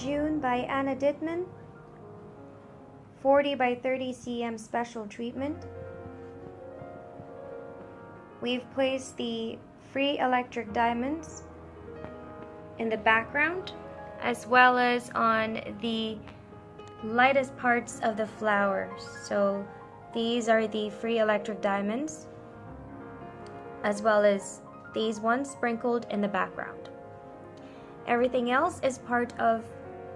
June by Anna DITTMANN, 40 by 30 cm special treatment. We've placed the free electric diamonds in the background, as well as on the lightest parts of the flowers. So these are the free electric diamonds, as well as these ones sprinkled in the background. Everything else is part of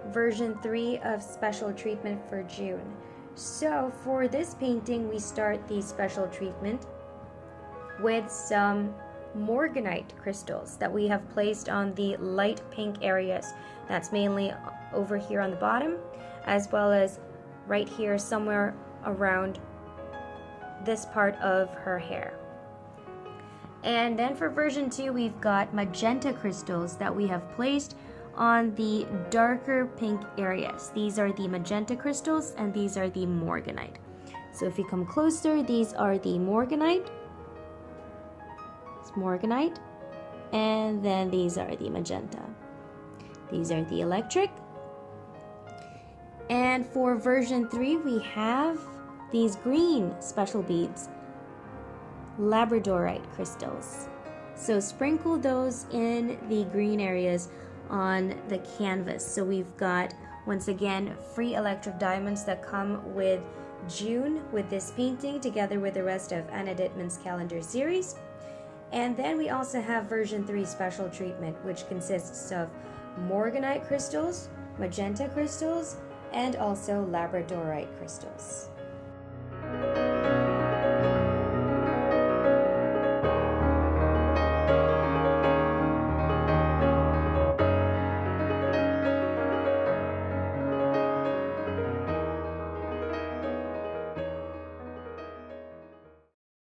version 3 of special treatment for June. So for this painting, we start the special treatment with some morganite crystals that we have placed on the light pink areas. That's mainly over here on the bottom, as well as right here somewhere around this part of her hair. And then for version 2, we've got magenta crystals that we have placed on the darker pink areas. These are the magenta crystals and these are the morganite. So if you come closer, these are the morganite. It's morganite. And then these are the magenta. These are the electric. And for version 3, we have these green special beads, labradorite crystals. So sprinkle those in the green areas on the canvas. So we've got, once again, free electric diamonds that come with June with this painting, together with the rest of Anna DITTMANN's calendar series. And then we also have version 3 special treatment, which consists of morganite crystals, magenta crystals, and also labradorite crystals.